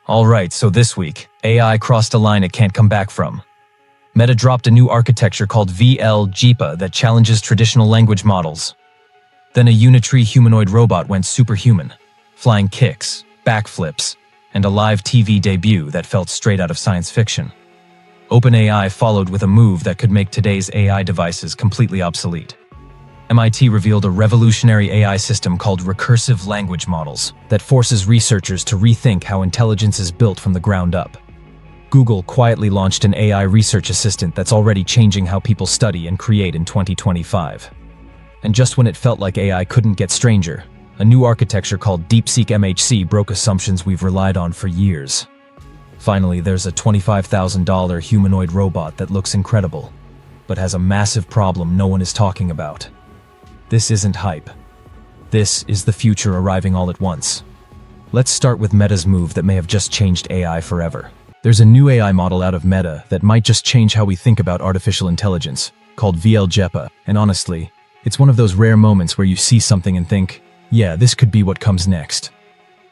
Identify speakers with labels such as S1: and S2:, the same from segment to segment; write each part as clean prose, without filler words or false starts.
S1: Alright, so this week, AI crossed a line it can't come back from. Meta dropped a new architecture called VL-JEPA that challenges traditional language models. Then a Unitree humanoid robot went superhuman, flying kicks, backflips, and a live TV debut that felt straight out of science fiction. OpenAI followed with a move that could make today's AI devices completely obsolete. MIT revealed a revolutionary AI system called recursive language models that forces researchers to rethink how intelligence is built from the ground up. Google quietly launched an AI research assistant that's already changing how people study and create in 2025. And just when it felt like AI couldn't get stranger, a new architecture called DeepSeek MHC broke assumptions we've relied on for years. Finally, there's a $25,000 humanoid robot that looks incredible, but has a massive problem no one is talking about. This isn't hype. This is the future arriving all at once. Let's start with Meta's move that may have just changed AI forever. There's a new AI model out of Meta that might just change how we think about artificial intelligence, called VL-JEPA, and honestly, it's one of those rare moments where you see something and think, yeah, this could be what comes next.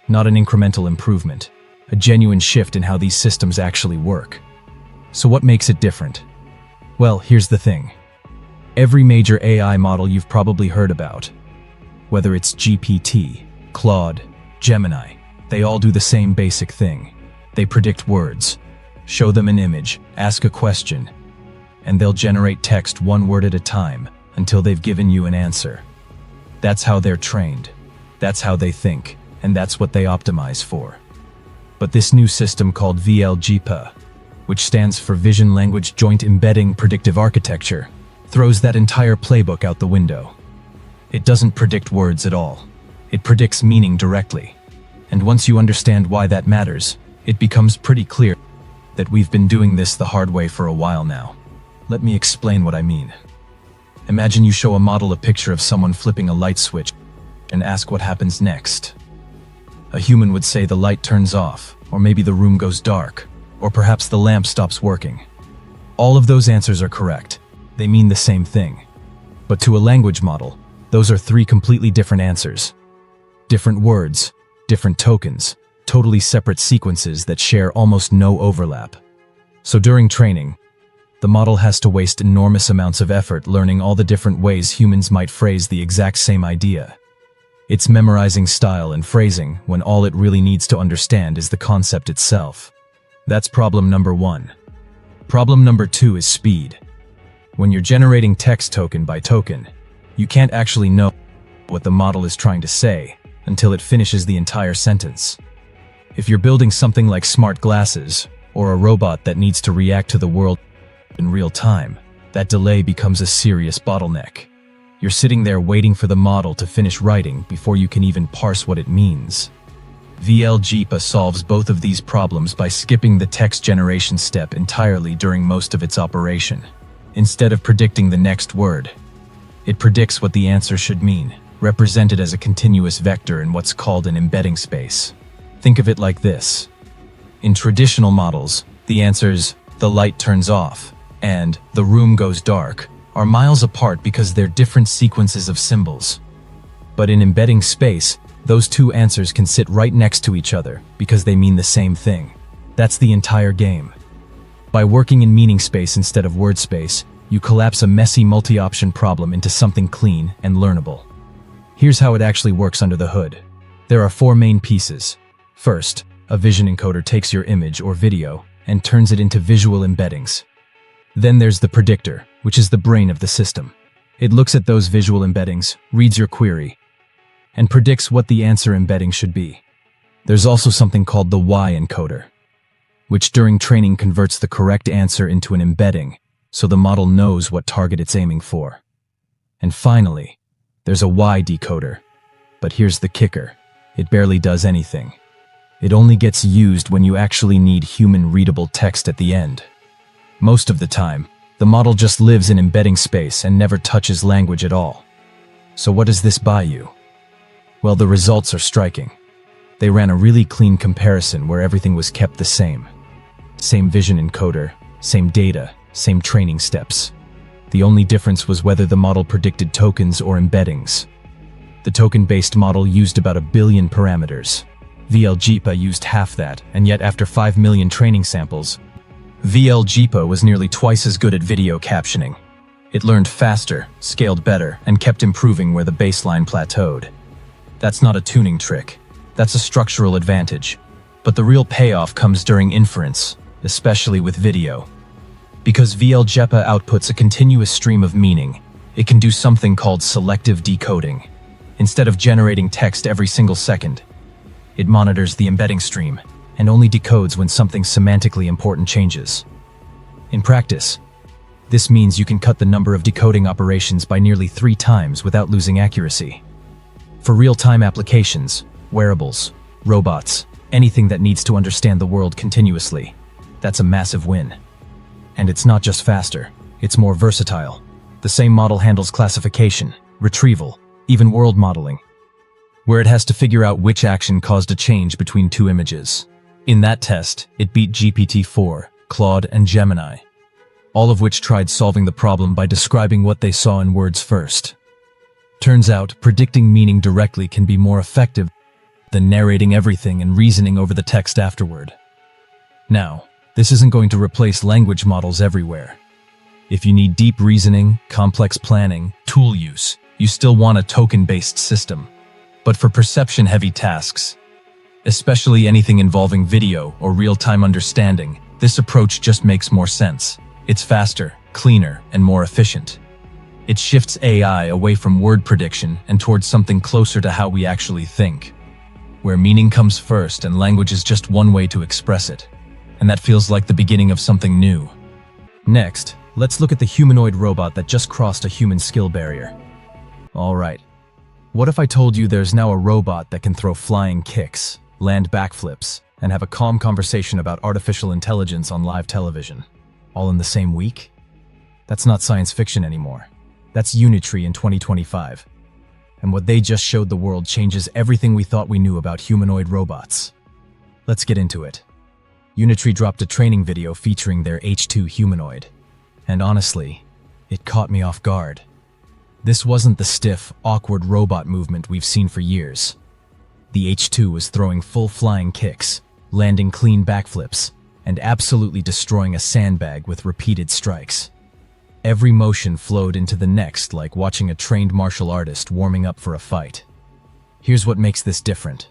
S1: Not an incremental improvement, a genuine shift in how these systems actually work. So what makes it different? Well, here's the thing. Every major AI model you've probably heard about, whether it's GPT, Claude, Gemini, they all do the same basic thing. They predict words, show them an image, ask a question, and they'll generate text one word at a time until they've given you an answer. That's how they're trained, that's how they think, and that's what they optimize for. But this new system called VL-JEPA, which stands for Vision Language Joint Embedding Predictive Architecture, throws that entire playbook out the window. It doesn't predict words at all. It predicts meaning directly. And once you understand why that matters, it becomes pretty clear that we've been doing this the hard way for a while now. Let me explain what I mean. Imagine you show a model a picture of someone flipping a light switch and ask what happens next. A human would say the light turns off, or maybe the room goes dark, or perhaps the lamp stops working. All of those answers are correct. They mean the same thing. But to a language model, those are three completely different answers. Different words, different tokens, totally separate sequences that share almost no overlap. So during training, the model has to waste enormous amounts of effort learning all the different ways humans might phrase the exact same idea. It's memorizing style and phrasing when all it really needs to understand is the concept itself. That's problem number one. Problem number two is speed. When you're generating text token by token, you can't actually know what the model is trying to say until it finishes the entire sentence. If you're building something like smart glasses or a robot that needs to react to the world in real time, that delay becomes a serious bottleneck. You're sitting there waiting for the model to finish writing before you can even parse what it means. VL-JEPA solves both of these problems by skipping the text generation step entirely during most of its operation. Instead of predicting the next word, it predicts what the answer should mean, represented as a continuous vector in what's called an embedding space. Think of it like this. In traditional models, the answers, the light turns off, and the room goes dark, are miles apart because they're different sequences of symbols. But in embedding space, those two answers can sit right next to each other because they mean the same thing. That's the entire game. By working in meaning space instead of word space, you collapse a messy multi-option problem into something clean and learnable. Here's how it actually works under the hood. There are four main pieces. First, a vision encoder takes your image or video and turns it into visual embeddings. Then there's the predictor, which is the brain of the system. It looks at those visual embeddings, reads your query, and predicts what the answer embedding should be. There's also something called the Y encoder, which during training converts the correct answer into an embedding, so the model knows what target it's aiming for. And finally, there's a Y decoder. But here's the kicker. It barely does anything. It only gets used when you actually need human-readable text at the end. Most of the time, the model just lives in embedding space and never touches language at all. So what does this buy you? Well, the results are striking. They ran a really clean comparison where everything was kept the same. Same vision encoder, same data, same training steps. The only difference was whether the model predicted tokens or embeddings. The token-based model used about 1 billion parameters. VL-JEPA used half that, and yet after 5 million training samples, VL-JEPA was nearly twice as good at video captioning. It learned faster, scaled better, and kept improving where the baseline plateaued. That's not a tuning trick. That's a structural advantage. But the real payoff comes during inference, especially with video. Because VL-JEPA outputs a continuous stream of meaning, it can do something called selective decoding. Instead of generating text every single second, it monitors the embedding stream and only decodes when something semantically important changes. In practice, this means you can cut the number of decoding operations by nearly 3 times without losing accuracy. For real-time applications, wearables, robots, anything that needs to understand the world continuously, that's a massive win. And it's not just faster, it's more versatile. The same model handles classification, retrieval, even world modeling, where it has to figure out which action caused a change between 2 images. In that test, it beat GPT-4, Claude, and Gemini, all of which tried solving the problem by describing what they saw in words first. Turns out, predicting meaning directly can be more effective than narrating everything and reasoning over the text afterward. Now, this isn't going to replace language models everywhere. If you need deep reasoning, complex planning, tool use, you still want a token-based system. But for perception-heavy tasks, especially anything involving video or real-time understanding, this approach just makes more sense. It's faster, cleaner, and more efficient. It shifts AI away from word prediction and towards something closer to how we actually think, where meaning comes first and language is just one way to express it. And that feels like the beginning of something new. Next, let's look at the humanoid robot that just crossed a human skill barrier. Alright, what if I told you there's now a robot that can throw flying kicks, land backflips, and have a calm conversation about artificial intelligence on live television, all in the same week? That's not science fiction anymore. That's Unitree in 2025. And what they just showed the world changes everything we thought we knew about humanoid robots. Let's get into it. Unitree dropped a training video featuring their H2 humanoid. And honestly, it caught me off guard. This wasn't the stiff, awkward robot movement we've seen for years. The H2 was throwing full flying kicks, landing clean backflips, and absolutely destroying a sandbag with repeated strikes. Every motion flowed into the next like watching a trained martial artist warming up for a fight. Here's what makes this different.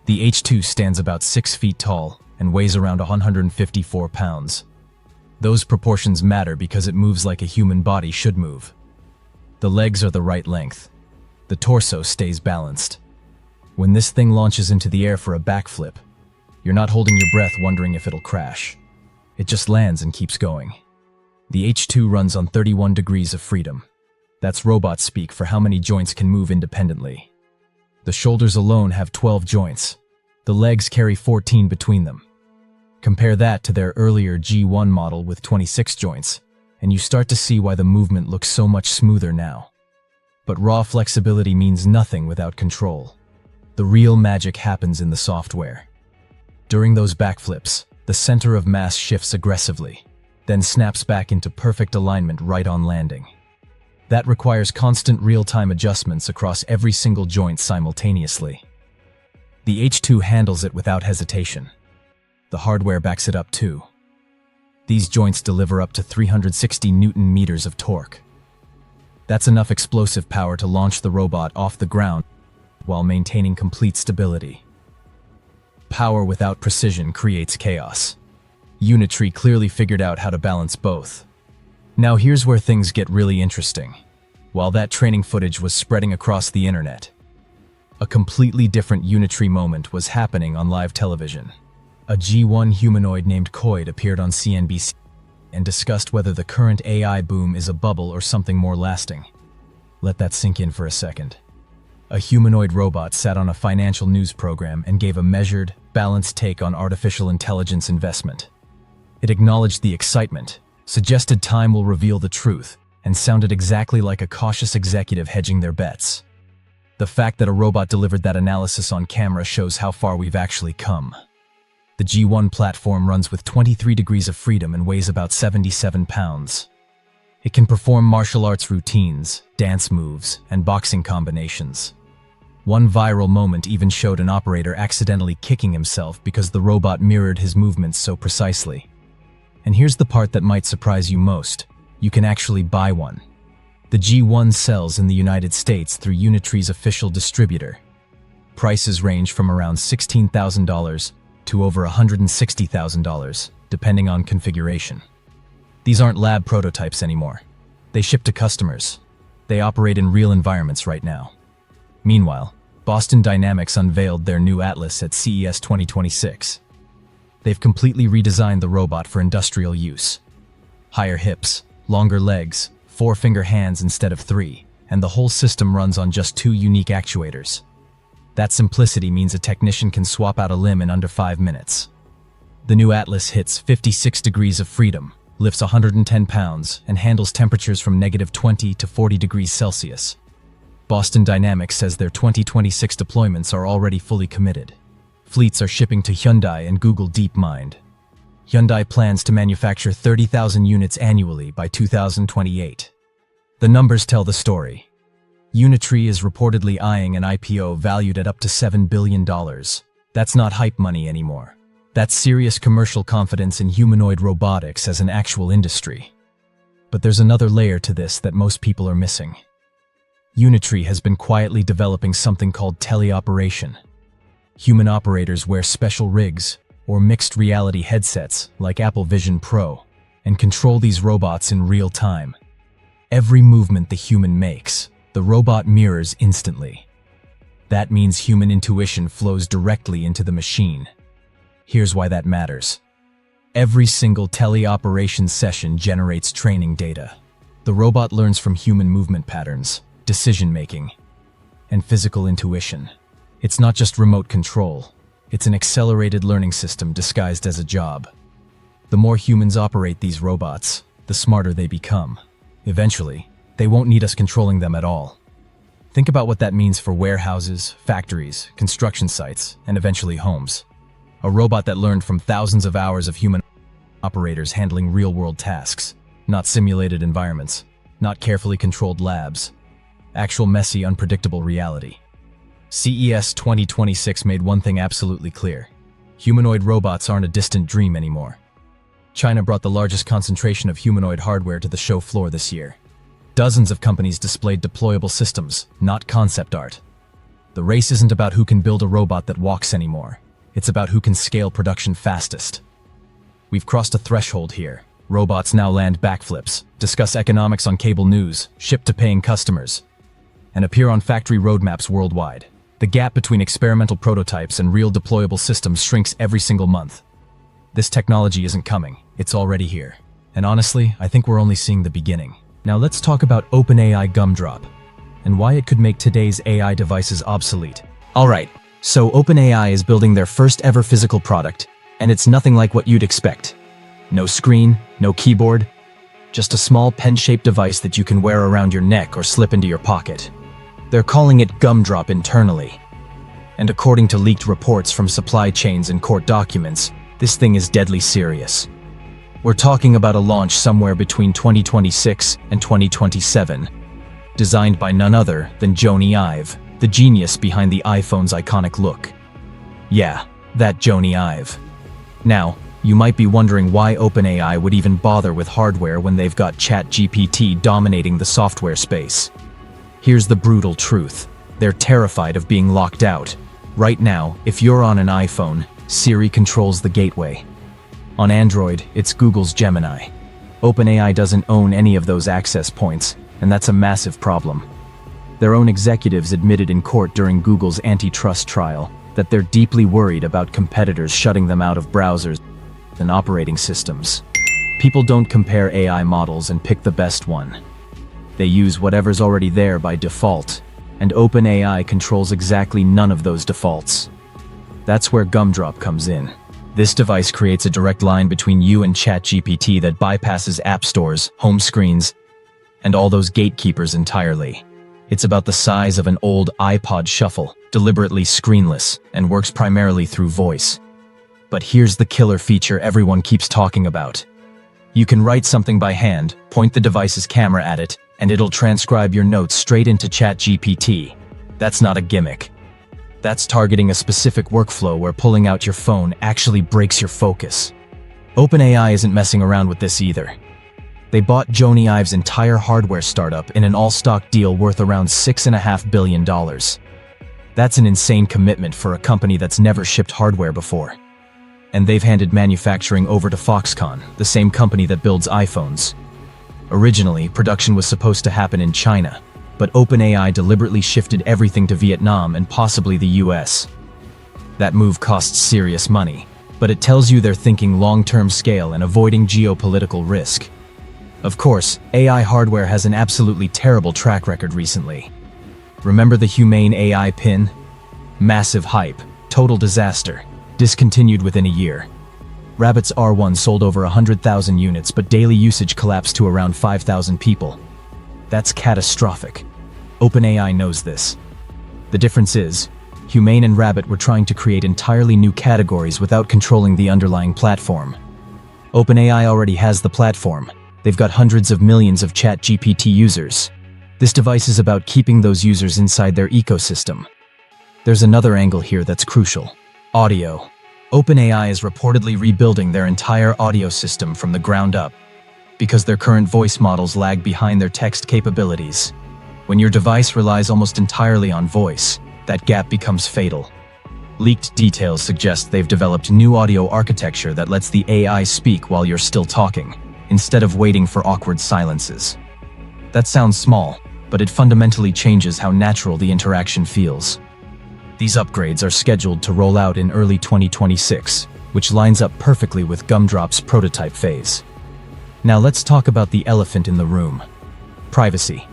S1: The H2 stands about 6 feet tall and weighs around 154 pounds. Those proportions matter because it moves like a human body should move. The legs are the right length. The torso stays balanced. When this thing launches into the air for a backflip, you're not holding your breath wondering if it'll crash. It just lands and keeps going. The H2 runs on 31 degrees of freedom. That's robot speak for how many joints can move independently. The shoulders alone have 12 joints. The legs carry 14 between them. Compare that to their earlier G1 model with 26 joints, and you start to see why the movement looks so much smoother now. But raw flexibility means nothing without control. The real magic happens in the software. During those backflips, the center of mass shifts aggressively, then snaps back into perfect alignment right on landing. That requires constant real-time adjustments across every single joint simultaneously. The H2 handles it without hesitation. The hardware backs it up too. These joints deliver up to 360 Newton meters of torque. That's enough explosive power to launch the robot off the ground while maintaining complete stability. Power without precision creates chaos. Unitree clearly figured out how to balance both. Now here's where things get really interesting. While that training footage was spreading across the internet, a completely different Unitree moment was happening on live television. A G1 humanoid named Koid appeared on CNBC and discussed whether the current AI boom is a bubble or something more lasting. Let that sink in for a second. A humanoid robot sat on a financial news program and gave a measured, balanced take on artificial intelligence investment. It acknowledged the excitement, suggested time will reveal the truth, and sounded exactly like a cautious executive hedging their bets. The fact that a robot delivered that analysis on camera shows how far we've actually come. The G1 platform runs with 23 degrees of freedom and weighs about 77 pounds. It can perform martial arts routines, dance moves, and boxing combinations. One viral moment even showed an operator accidentally kicking himself because the robot mirrored his movements so precisely. And here's the part that might surprise you most. You can actually buy one. The G1 sells in the United States through Unitree's official distributor. Prices range from around $16,000 to over $160,000, depending on configuration. These aren't lab prototypes anymore. They ship to customers. They operate in real environments right now. Meanwhile, Boston Dynamics unveiled their new Atlas at CES 2026. They've completely redesigned the robot for industrial use. Higher hips, longer legs, 4-finger hands instead of 3, and the whole system runs on just 2 unique actuators. That simplicity means a technician can swap out a limb in under 5 minutes. The new Atlas hits 56 degrees of freedom, lifts 110 pounds, and handles temperatures from -20 to 40 degrees Celsius. Boston Dynamics says their 2026 deployments are already fully committed. Fleets are shipping to Hyundai and Google DeepMind. Hyundai plans to manufacture 30,000 units annually by 2028. The numbers tell the story. Unitree is reportedly eyeing an IPO valued at up to $7 billion. That's not hype money anymore. That's serious commercial confidence in humanoid robotics as an actual industry. But there's another layer to this that most people are missing. Unitree has been quietly developing something called teleoperation. Human operators wear special rigs or mixed reality headsets like Apple Vision Pro and control these robots in real time. Every movement the human makes, the robot mirrors instantly. That means human intuition flows directly into the machine. Here's why that matters. Every single teleoperation session generates training data. The robot learns from human movement patterns, decision-making, and physical intuition. It's not just remote control. It's an accelerated learning system disguised as a job. The more humans operate these robots, the smarter they become. Eventually, they won't need us controlling them at all. Think about what that means for warehouses, factories, construction sites, and eventually homes. A robot that learned from thousands of hours of human operators handling real-world tasks, not simulated environments, not carefully controlled labs. Actual messy, unpredictable reality. CES 2026 made one thing absolutely clear. Humanoid robots aren't a distant dream anymore. China brought the largest concentration of humanoid hardware to the show floor this year. Dozens of companies displayed deployable systems, not concept art. The race isn't about who can build a robot that walks anymore. It's about who can scale production fastest. We've crossed a threshold here. Robots now land backflips, discuss economics on cable news, ship to paying customers, and appear on factory roadmaps worldwide. The gap between experimental prototypes and real deployable systems shrinks every single month. This technology isn't coming, it's already here. And honestly, I think we're only seeing the beginning. Now let's talk about OpenAI Gumdrop, and why it could make today's AI devices obsolete. Alright, so OpenAI is building their first ever physical product, and it's nothing like what you'd expect. No screen, no keyboard, just a small pen-shaped device that you can wear around your neck or slip into your pocket. They're calling it Gumdrop internally. And according to leaked reports from supply chains and court documents, this thing is deadly serious. We're talking about a launch somewhere between 2026 and 2027, designed by none other than Jony Ive, the genius behind the iPhone's iconic look. Yeah, that Jony Ive. Now, you might be wondering why OpenAI would even bother with hardware when they've got ChatGPT dominating the software space. Here's the brutal truth. They're terrified of being locked out. Right now, if you're on an iPhone, Siri controls the gateway. On Android, it's Google's Gemini. OpenAI doesn't own any of those access points, and that's a massive problem. Their own executives admitted in court during Google's antitrust trial that they're deeply worried about competitors shutting them out of browsers and operating systems. People don't compare AI models and pick the best one. They use whatever's already there by default, and OpenAI controls exactly none of those defaults. That's where Gumdrop comes in. This device creates a direct line between you and ChatGPT that bypasses app stores, home screens, and all those gatekeepers entirely. It's about the size of an old iPod Shuffle, deliberately screenless, and works primarily through voice. But here's the killer feature everyone keeps talking about. You can write something by hand, point the device's camera at it, and it'll transcribe your notes straight into ChatGPT. That's not a gimmick. That's targeting a specific workflow where pulling out your phone actually breaks your focus. OpenAI isn't messing around with this either. They bought Jony Ive's entire hardware startup in an all-stock deal worth around $6.5 billion. That's an insane commitment for a company that's never shipped hardware before. And they've handed manufacturing over to Foxconn, the same company that builds iPhones. Originally, production was supposed to happen in China, but OpenAI deliberately shifted everything to Vietnam and possibly the US. That move costs serious money, but it tells you they're thinking long-term scale and avoiding geopolitical risk. Of course, AI hardware has an absolutely terrible track record recently. Remember the Humane AI pin? Massive hype, total disaster, discontinued within a year. Rabbit's R1 sold over 100,000 units, but daily usage collapsed to around 5,000 people. That's catastrophic. OpenAI knows this. The difference is, Humane and Rabbit were trying to create entirely new categories without controlling the underlying platform. OpenAI already has the platform. They've got hundreds of millions of ChatGPT users. This device is about keeping those users inside their ecosystem. There's another angle here that's crucial. Audio. OpenAI is reportedly rebuilding their entire audio system from the ground up, because their current voice models lag behind their text capabilities. When your device relies almost entirely on voice, that gap becomes fatal. Leaked details suggest they've developed new audio architecture that lets the AI speak while you're still talking, instead of waiting for awkward silences. That sounds small, but it fundamentally changes how natural the interaction feels. These upgrades are scheduled to roll out in early 2026, which lines up perfectly with Gumdrop's prototype phase. Now let's talk about the elephant in the room. Privacy.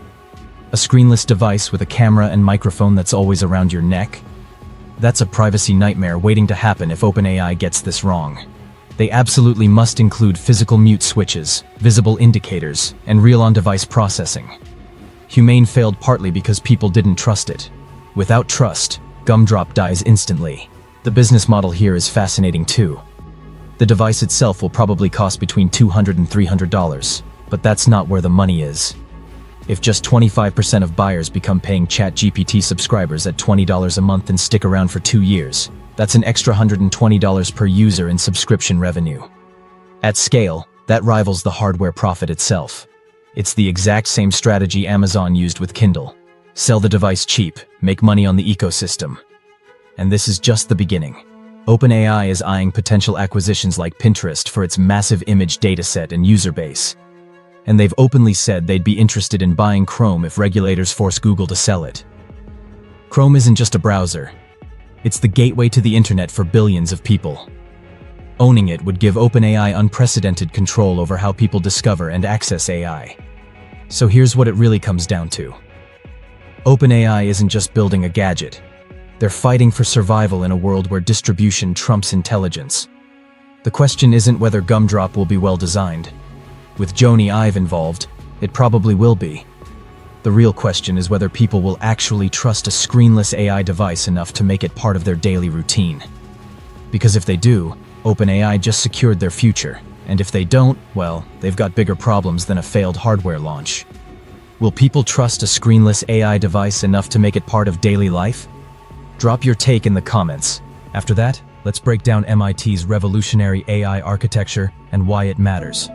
S1: A screenless device with a camera and microphone that's always around your neck? That's a privacy nightmare waiting to happen if OpenAI gets this wrong. They absolutely must include physical mute switches, visible indicators, and real on-device processing. Humane failed partly because people didn't trust it. Without trust, Gumdrop dies instantly. The business model here is fascinating too. The device itself will probably cost between $200 and $300, but that's not where the money is. If just 25% of buyers become paying ChatGPT subscribers at $20 a month and stick around for 2 years, that's an extra $120 per user in subscription revenue. At scale, that rivals the hardware profit itself. It's the exact same strategy Amazon used with Kindle. Sell the device cheap, make money on the ecosystem. And this is just the beginning. OpenAI is eyeing potential acquisitions like Pinterest for its massive image dataset and user base. And they've openly said they'd be interested in buying Chrome if regulators force Google to sell it. Chrome isn't just a browser. It's the gateway to the internet for billions of people. Owning it would give OpenAI unprecedented control over how people discover and access AI. So here's what it really comes down to. OpenAI isn't just building a gadget. They're fighting for survival in a world where distribution trumps intelligence. The question isn't whether Gumdrop will be well designed. With Jony Ive involved, it probably will be. The real question is whether people will actually trust a screenless AI device enough to make it part of their daily routine. Because if they do, OpenAI just secured their future, and if they don't, well, they've got bigger problems than a failed hardware launch. Will people trust a screenless AI device enough to make it part of daily life? Drop your take in the comments. After that, let's break down MIT's revolutionary AI architecture and why it matters.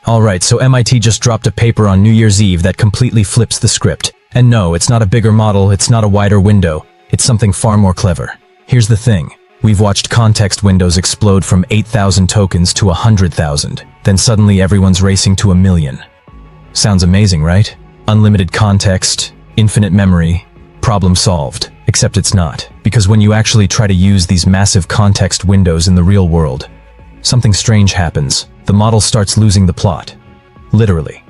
S1: Alright, so MIT just dropped a paper on New Year's Eve that completely flips the script. And no, it's not a bigger model, it's not a wider window, it's something far more clever. Here's the thing. We've watched context windows explode from 8,000 tokens to 100,000. Then suddenly everyone's racing to 1 million. Sounds amazing, right? Unlimited context, infinite memory, problem solved. Except it's not. Because when you actually try to use these massive context windows in the real world, something strange happens. The model starts losing the plot. Literally.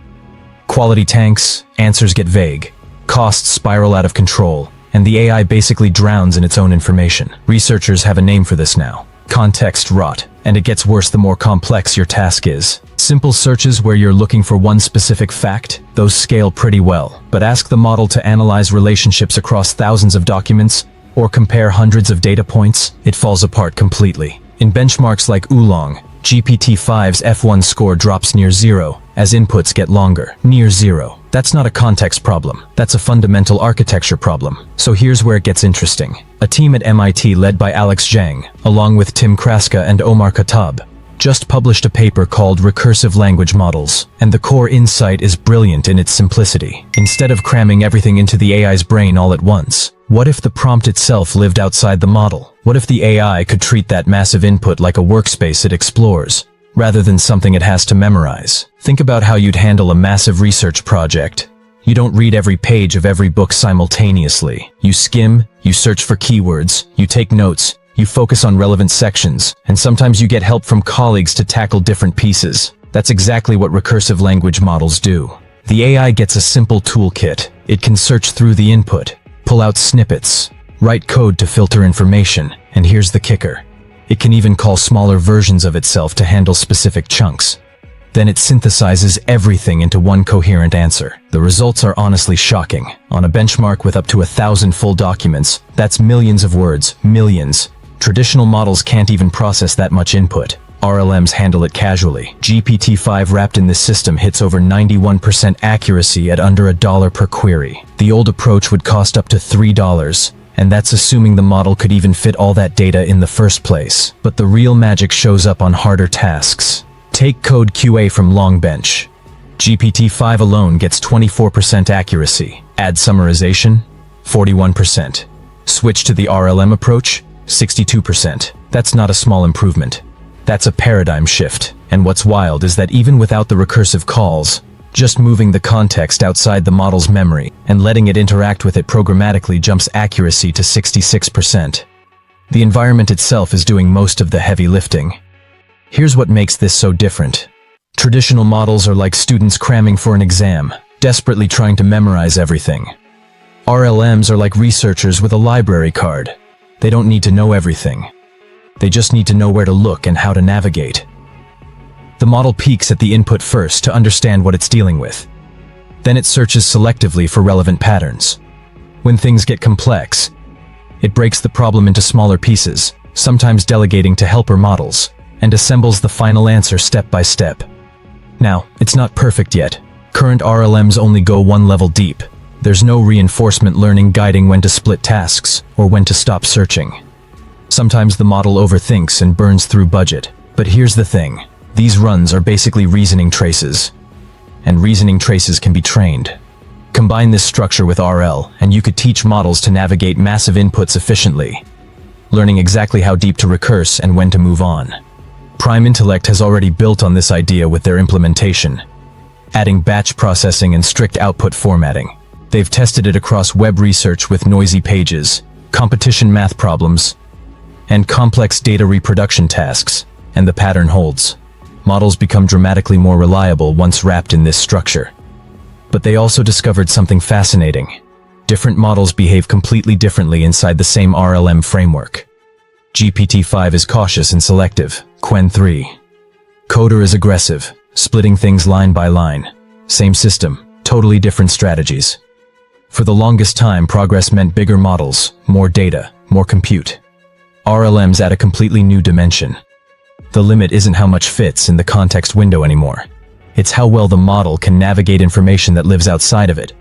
S1: Quality tanks, answers get vague, costs spiral out of control, and the AI basically drowns in its own information. Researchers have a name for this now. Context rot. And it gets worse the more complex your task is. Simple searches where you're looking for one specific fact, those scale pretty well. But ask the model to analyze relationships across thousands of documents, or compare hundreds of data points, it falls apart completely. In benchmarks like Oolong, GPT-5's F1 score drops near zero, as inputs get longer. Near zero. That's not a context problem. That's a fundamental architecture problem. So here's where it gets interesting. A team at MIT led by Alex Zhang, along with Tim Kraska and Omar Khattab, just published a paper called Recursive Language Models, and the core insight is brilliant in its simplicity. Instead of cramming everything into the AI's brain all at once, what if the prompt itself lived outside the model? What if the AI could treat that massive input like a workspace it explores, rather than something it has to memorize? Think about how you'd handle a massive research project. You don't read every page of every book simultaneously. You skim, you search for keywords, you take notes, you focus on relevant sections, and sometimes you get help from colleagues to tackle different pieces. That's exactly what recursive language models do. The AI gets a simple toolkit. It can search through the input, pull out snippets, write code to filter information, and here's the kicker. It can even call smaller versions of itself to handle specific chunks. Then it synthesizes everything into one coherent answer. The results are honestly shocking. On a benchmark with up to 1,000 full documents, that's millions of words, millions. Traditional models can't even process that much input. RLMs handle it casually. GPT-5 wrapped in this system hits over 91% accuracy at under $1 per query. The old approach would cost up to $3, and that's assuming the model could even fit all that data in the first place. But the real magic shows up on harder tasks. Take code QA from Longbench. GPT-5 alone gets 24% accuracy. Add summarization, 41%. Switch to the RLM approach, 62%. That's not a small improvement. That's a paradigm shift. And what's wild is that even without the recursive calls, just moving the context outside the model's memory and letting it interact with it programmatically jumps accuracy to 66%. The environment itself is doing most of the heavy lifting. Here's what makes this so different. Traditional models are like students cramming for an exam, desperately trying to memorize everything. RLMs are like researchers with a library card. They don't need to know everything. They just need to know where to look and how to navigate. The model peeks at the input first to understand what it's dealing with. Then it searches selectively for relevant patterns. When things get complex, it breaks the problem into smaller pieces, sometimes delegating to helper models, and assembles the final answer step by step. Now, it's not perfect yet. Current RLMs only go one level deep. There's no reinforcement learning guiding when to split tasks or when to stop searching. Sometimes the model overthinks and burns through budget. But here's the thing. These runs are basically reasoning traces. And reasoning traces can be trained. Combine this structure with RL, and you could teach models to navigate massive inputs efficiently, learning exactly how deep to recurse and when to move on. Prime Intellect has already built on this idea with their implementation, adding batch processing and strict output formatting. They've tested it across web research with noisy pages, competition math problems, and complex data reproduction tasks, and the pattern holds. Models become dramatically more reliable once wrapped in this structure. But they also discovered something fascinating. Different models behave completely differently inside the same RLM framework. GPT-5 is cautious and selective, Qwen 3. Coder is aggressive, splitting things line by line. Same system, totally different strategies. For the longest time, progress meant bigger models, more data, more compute. RLMs add a completely new dimension. The limit isn't how much fits in the context window anymore. It's how well the model can navigate information that lives outside of it.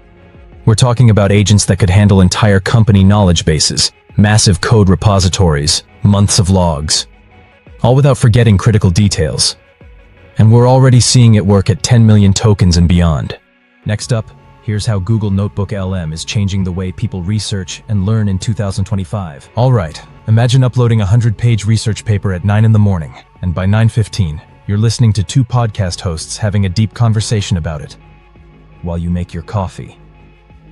S1: We're talking about agents that could handle entire company knowledge bases, massive code repositories, months of logs, all without forgetting critical details. And we're already seeing it work at 10 million tokens and beyond. Next up, here's how Google NotebookLM is changing the way people research and learn in 2025. All right, imagine uploading a 100-page research paper at 9 in the morning, and by 9:15, you're listening to two podcast hosts having a deep conversation about it while you make your coffee.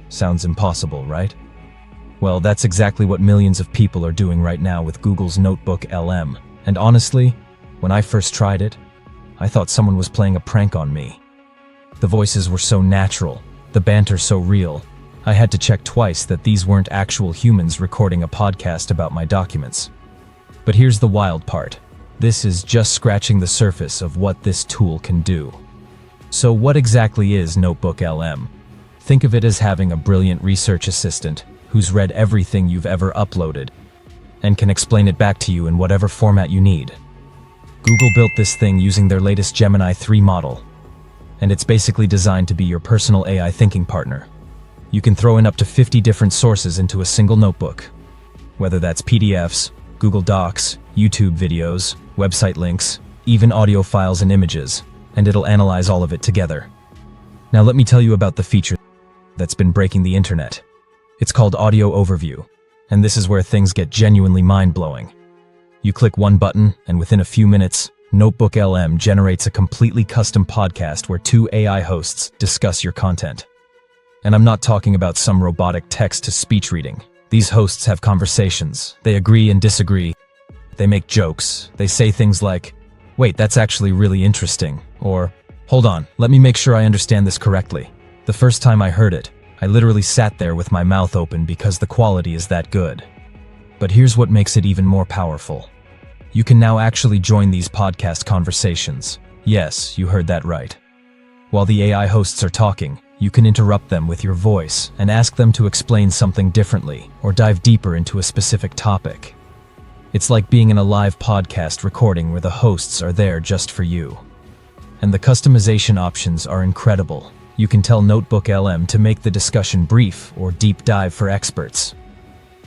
S1: Sounds impossible, right? Well, that's exactly what millions of people are doing right now with Google's NotebookLM. And honestly, when I first tried it, I thought someone was playing a prank on me. The voices were so natural, the banter so real, I had to check twice that these weren't actual humans recording a podcast about my documents. But here's the wild part. This is just scratching the surface of what this tool can do. So what exactly is NotebookLM? Think of it as having a brilliant research assistant who's read everything you've ever uploaded and can explain it back to you in whatever format you need. Google built this thing using their latest Gemini 3 model, and it's basically designed to be your personal AI thinking partner. You can throw in up to 50 different sources into a single notebook, whether that's PDFs, Google Docs, YouTube videos, website links, even audio files and images, and it'll analyze all of it together. Now let me tell you about the feature that's been breaking the internet. It's called Audio Overview, and this is where things get genuinely mind-blowing. You click one button, and within a few minutes, NotebookLM generates a completely custom podcast where two AI hosts discuss your content. And I'm not talking about some robotic text-to-speech reading. These hosts have conversations. They agree and disagree. They make jokes. They say things like, "Wait, that's actually really interesting," or, "Hold on, let me make sure I understand this correctly." The first time I heard it, I literally sat there with my mouth open because the quality is that good. But here's what makes it even more powerful. You can now actually join these podcast conversations. Yes, you heard that right. While the AI hosts are talking, you can interrupt them with your voice and ask them to explain something differently or dive deeper into a specific topic. It's like being in a live podcast recording where the hosts are there just for you. And the customization options are incredible. You can tell NotebookLM to make the discussion brief or deep dive for experts.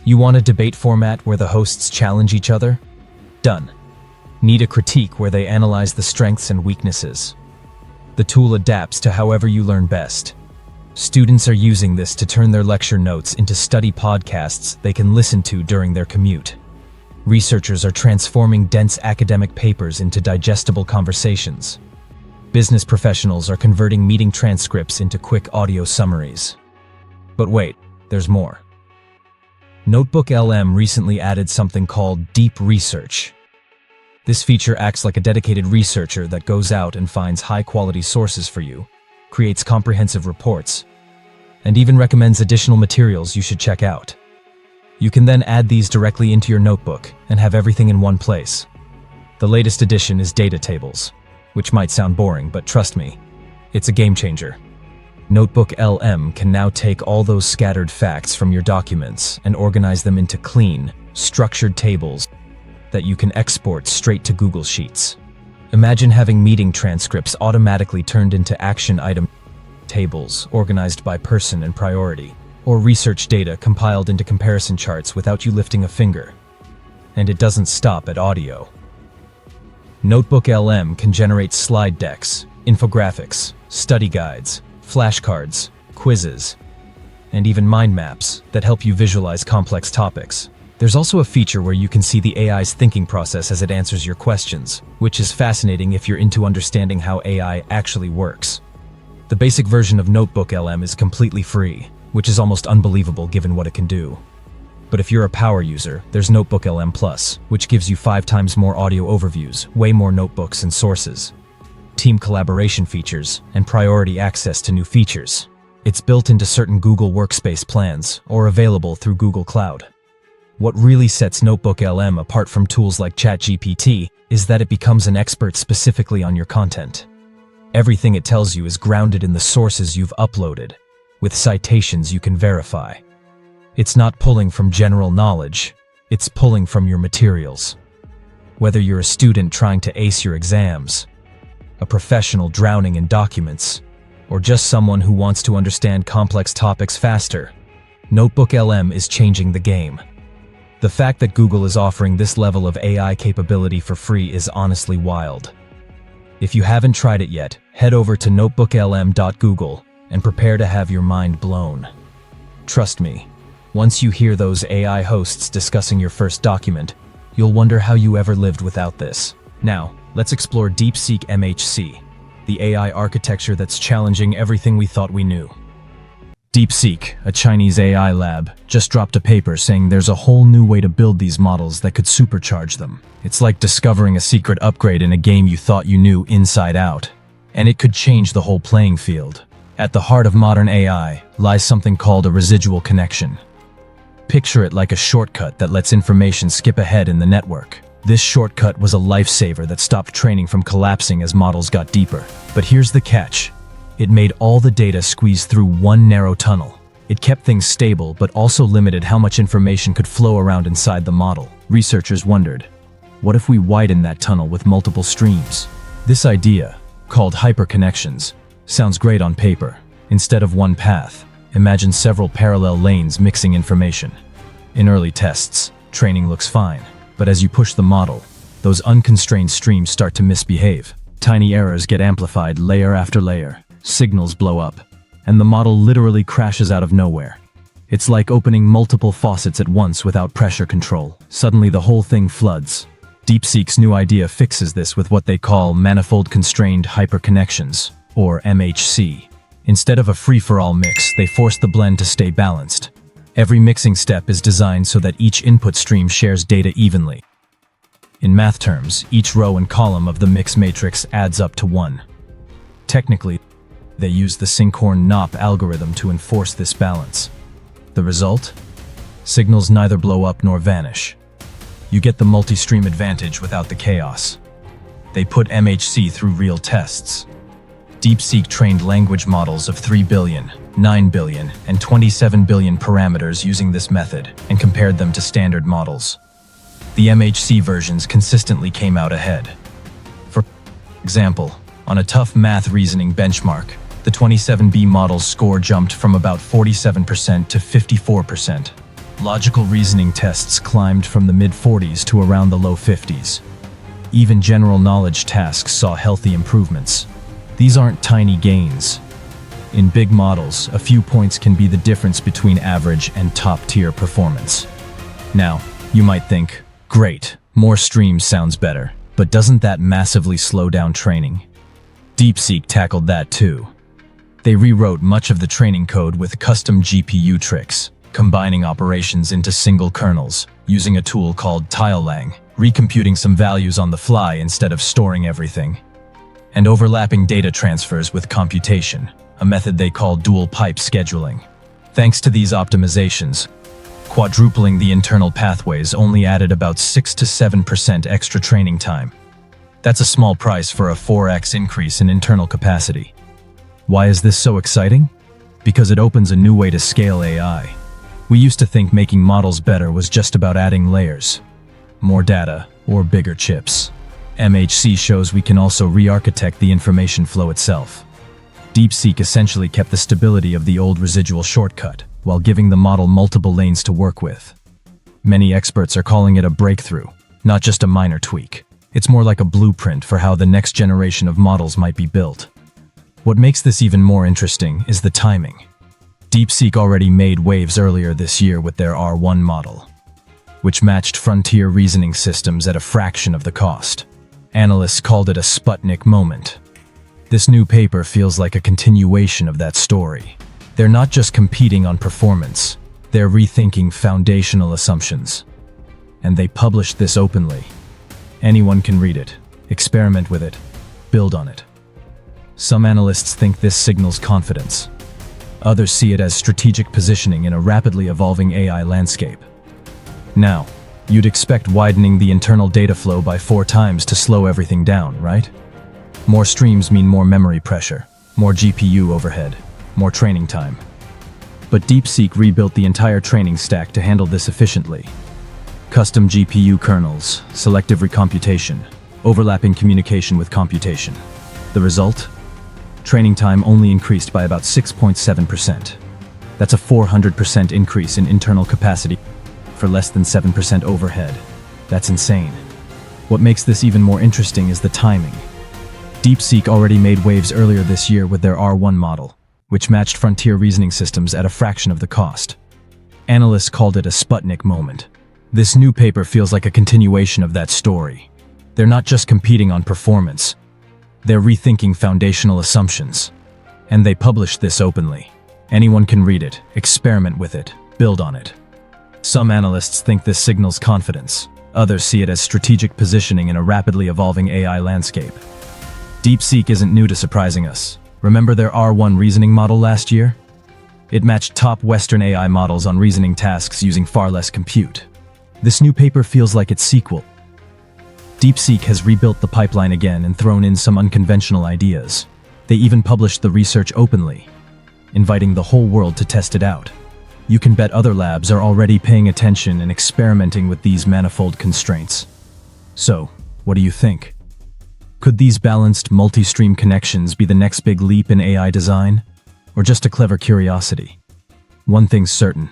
S1: You want a debate format where the hosts challenge each other? Done. Need a critique where they analyze the strengths and weaknesses? The tool adapts to however you learn best. Students are using this to turn their lecture notes into study podcasts they can listen to during their commute. Researchers are transforming dense academic papers into digestible conversations. Business professionals are converting meeting transcripts into quick audio summaries. But wait, there's more. NotebookLM recently added something called Deep Research. This feature acts like a dedicated researcher that goes out and finds high-quality sources for you, creates comprehensive reports, and even recommends additional materials you should check out. You can then add these directly into your notebook and have everything in one place. The latest addition is data tables, which might sound boring, but trust me, it's a game changer. NotebookLM can now take all those scattered facts from your documents and organize them into clean, structured tables that you can export straight to Google Sheets. Imagine having meeting transcripts automatically turned into action item tables organized by person and priority, or research data compiled into comparison charts without you lifting a finger. And it doesn't stop at audio. NotebookLM can generate slide decks, infographics, study guides, flashcards, quizzes, and even mind maps that help you visualize complex topics. There's also a feature where you can see the AI's thinking process as it answers your questions, which is fascinating if you're into understanding how AI actually works. The basic version of NotebookLM is completely free, which is almost unbelievable given what it can do. But if you're a power user, there's NotebookLM Plus, which gives you 5 times more audio overviews, way more notebooks and sources, team collaboration features, and priority access to new features. It's built into certain Google Workspace plans or available through Google Cloud. What really sets NotebookLM apart from tools like ChatGPT is that it becomes an expert specifically on your content. Everything it tells you is grounded in the sources you've uploaded, with citations you can verify. It's not pulling from general knowledge, it's pulling from your materials. Whether you're a student trying to ace your exams, a professional drowning in documents, or just someone who wants to understand complex topics faster, NotebookLM is changing the game. The fact that Google is offering this level of AI capability for free is honestly wild. If you haven't tried it yet, head over to notebooklm.google and prepare to have your mind blown. Trust me, once you hear those AI hosts discussing your first document, you'll wonder how you ever lived without this. Now, let's explore DeepSeek MHC, the AI architecture that's challenging everything we thought we knew. DeepSeek, a Chinese AI lab, just dropped a paper saying there's a whole new way to build these models that could supercharge them. It's like discovering a secret upgrade in a game you thought you knew inside out. And it could change the whole playing field. At the heart of modern AI lies something called a residual connection. Picture it like a shortcut that lets information skip ahead in the network. This shortcut was a lifesaver that stopped training from collapsing as models got deeper. But here's the catch. It made all the data squeeze through one narrow tunnel. It kept things stable, but also limited how much information could flow around inside the model. Researchers wondered, what if we widen that tunnel with multiple streams? This idea, called hyperconnections, Sounds great on paper. Instead of one path, imagine several parallel lanes mixing information. In early tests, training looks fine, but as you push the model, those unconstrained streams start to misbehave. Tiny errors get amplified layer after layer, signals blow up, and the model literally crashes out of nowhere. It's like opening multiple faucets at once without pressure control. Suddenly the whole thing floods. DeepSeek's new idea fixes this with what they call manifold constrained hyperconnections, or MHC. Instead of a free-for-all mix, they force the blend to stay balanced. Every mixing step is designed so that each input stream shares data evenly. In math terms, each row and column of the mix matrix adds up to 1. Technically, they use the Sinkhorn-Knopp algorithm to enforce this balance. The result? Signals neither blow up nor vanish. You get the multi-stream advantage without the chaos. They put MHC through real tests. DeepSeek trained language models of 3 billion, 9 billion, and 27 billion parameters using this method and compared them to standard models. The MHC versions consistently came out ahead. For example, on a tough math reasoning benchmark, the 27B model's score jumped from about 47% to 54%. Logical reasoning tests climbed from the mid-40s to around the low 50s. Even general knowledge tasks saw healthy improvements. These aren't tiny gains. In big models, a few points can be the difference between average and top-tier performance. Now, you might think, great, more streams sounds better, but doesn't that massively slow down training? DeepSeek tackled that too. They rewrote much of the training code with custom GPU tricks, combining operations into single kernels, using a tool called tilelang, recomputing some values on the fly instead of storing everything, and overlapping data transfers with computation, a method they call dual pipe scheduling. Thanks to these optimizations, quadrupling the internal pathways only added about 6 to 7% extra training time. That's a small price for a 4x increase in internal capacity. Why is this so exciting? Because it opens a new way to scale AI. We used to think making models better was just about adding layers, more data, or bigger chips. MHC shows we can also re-architect the information flow itself. DeepSeek essentially kept the stability of the old residual shortcut, while giving the model multiple lanes to work with. Many experts are calling it a breakthrough, not just a minor tweak. It's more like a blueprint for how the next generation of models might be built. What makes this even more interesting is the timing. DeepSeek already made waves earlier this year with their R1 model, which matched frontier reasoning systems at a fraction of the cost. Analysts called it a Sputnik moment. This new paper feels like a continuation of that story. They're not just competing on performance, they're rethinking foundational assumptions. And they published this openly. Anyone can read it, experiment with it, build on it. Some analysts think this signals confidence. Others see it as strategic positioning in a rapidly evolving AI landscape. Now, you'd expect widening the internal data flow by 4 times to slow everything down, right? More streams mean more memory pressure, more GPU overhead, more training time. But DeepSeek rebuilt the entire training stack to handle this efficiently. Custom GPU kernels, selective recomputation, overlapping communication with computation. The result? Training time only increased by about 6.7%. That's a 400% increase in internal capacity for less than 7% overhead. That's insane. What makes this even more interesting is the timing. DeepSeek already made waves earlier this year with their R1 model, which matched frontier reasoning systems at a fraction of the cost. Analysts called it a Sputnik moment. This new paper feels like a continuation of that story. They're not just competing on performance, they're rethinking foundational assumptions. And they published this openly. Anyone can read it, experiment with it, build on it. Some analysts think this signals confidence. Others see it as strategic positioning in a rapidly evolving AI landscape. DeepSeek isn't new to surprising us. Remember their R1 reasoning model last year? It matched top Western AI models on reasoning tasks using far less compute. This new paper feels like its sequel. DeepSeek has rebuilt the pipeline again and thrown in some unconventional ideas. They even published the research openly, inviting the whole world to test it out. You can bet other labs are already paying attention and experimenting with these manifold constraints. So, what do you think? Could these balanced, multi-stream connections be the next big leap in AI design? Or just a clever curiosity? One thing's certain.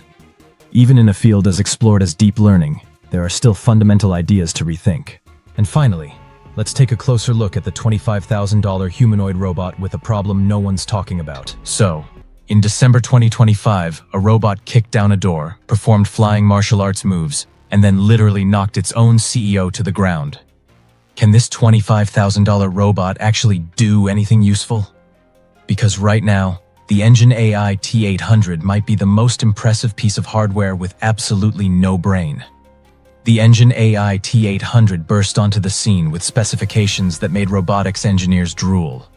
S1: Even in a field as explored as deep learning, there are still fundamental ideas to rethink. And finally, let's take a closer look at the $25,000 humanoid robot with a problem no one's talking about. So, in December 2025, a robot kicked down a door, performed flying martial arts moves, and then literally knocked its own CEO to the ground. Can this $25,000 robot actually do anything useful? Because right now, the EngineAI T800 might be the most impressive piece of hardware with absolutely no brain. The EngineAI T800 burst onto the scene with specifications that made robotics engineers drool.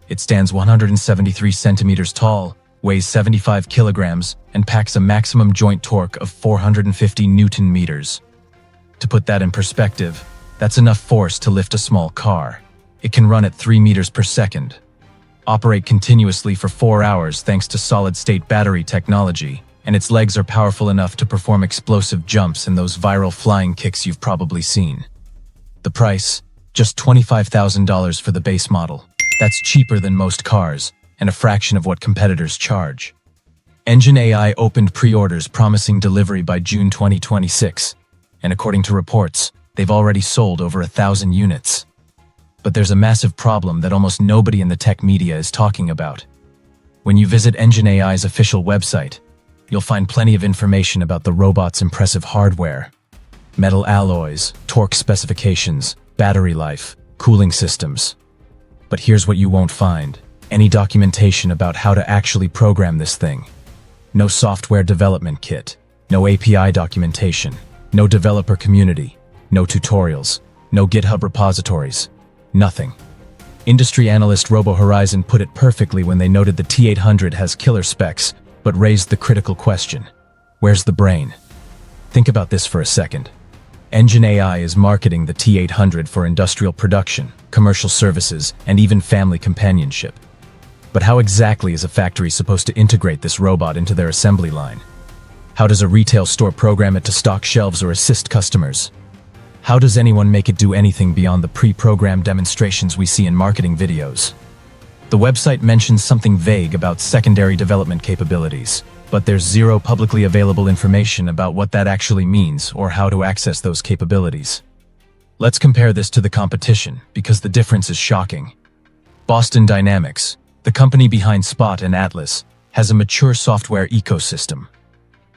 S1: It stands 173 centimeters tall, weighs 75 kilograms, and packs a maximum joint torque of 450 Newton meters. To put that in perspective, that's enough force to lift a small car. It can run at 3 meters per second, operate continuously for 4 hours thanks to solid-state battery technology, and its legs are powerful enough to perform explosive jumps and those viral flying kicks you've probably seen. The price? Just $25,000 for the base model. That's cheaper than most cars, and a fraction of what competitors charge. EngineAI opened pre-orders promising delivery by June 2026, and according to reports, they've already sold over 1,000 units. But there's a massive problem that almost nobody in the tech media is talking about. When you visit EngineAI's official website, you'll find plenty of information about the robot's impressive hardware. Metal alloys, torque specifications, battery life, cooling systems. But here's what you won't find. Any documentation about how to actually program this thing. No software development kit, no API documentation, no developer community, no tutorials, no GitHub repositories, nothing. Industry analyst RoboHorizon put it perfectly when they noted the T800 has killer specs, but raised the critical question: where's the brain? Think about this for a second. EngineAI is marketing the T800 for industrial production, commercial services, and even family companionship. But how exactly is a factory supposed to integrate this robot into their assembly line? How does a retail store program it to stock shelves or assist customers? How does anyone make it do anything beyond the pre-programmed demonstrations we see in marketing videos? The website mentions something vague about secondary development capabilities, but there's zero publicly available information about what that actually means or how to access those capabilities. Let's compare this to the competition, because the difference is shocking. Boston Dynamics, the company behind Spot and Atlas, has a mature software ecosystem.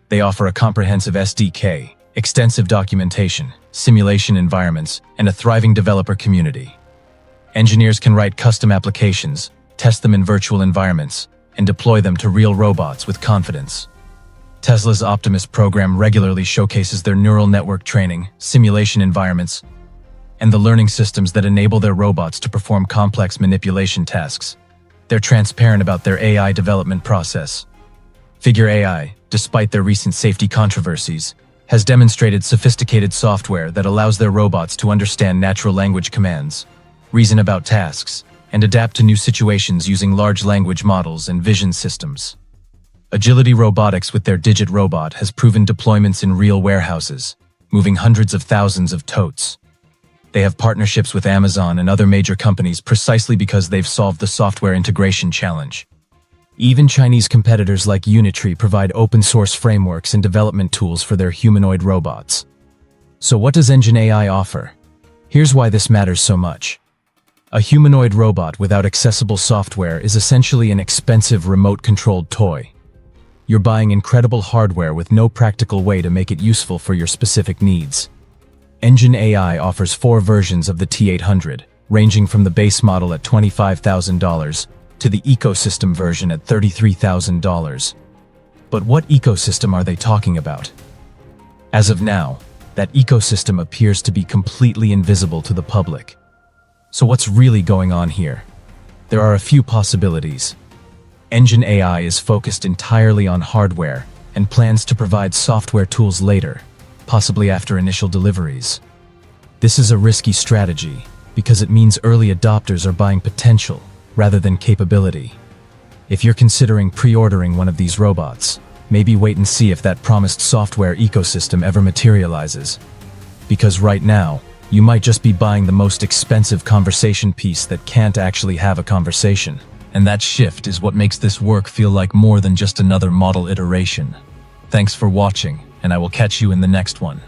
S1: They offer a comprehensive SDK, extensive documentation, simulation environments, and a thriving developer community. Engineers can write custom applications, test them in virtual environments, and deploy them to real robots with confidence. Tesla's Optimus program regularly showcases their neural network training, simulation environments, and the learning systems that enable their robots to perform complex manipulation tasks. They're transparent about their AI development process. Figure AI, despite their recent safety controversies, has demonstrated sophisticated software that allows their robots to understand natural language commands, reason about tasks, and adapt to new situations using large language models and vision systems. Agility Robotics with their Digit robot has proven deployments in real warehouses, moving hundreds of thousands of totes. They have partnerships with Amazon and other major companies precisely because they've solved the software integration challenge. Even Chinese competitors like Unitree provide open-source frameworks and development tools for their humanoid robots. So what does EngineAI offer? Here's why this matters so much. A humanoid robot without accessible software is essentially an expensive remote-controlled toy. You're buying incredible hardware with no practical way to make it useful for your specific needs. EngineAI offers 4 versions of the T800, ranging from the base model at $25,000 to the ecosystem version at $33,000. But what ecosystem are they talking about? As of now, that ecosystem appears to be completely invisible to the public. So what's really going on here? There are a few possibilities. EngineAI is focused entirely on hardware and plans to provide software tools later, possibly after initial deliveries. This is a risky strategy because it means early adopters are buying potential rather than capability. If you're considering pre-ordering one of these robots, maybe wait and see if that promised software ecosystem ever materializes. Because right now, You might just be buying the most expensive conversation piece that can't actually have a conversation. And that shift is what makes this work feel like more than just another model iteration. Thanks for watching, and I will catch you in the next one.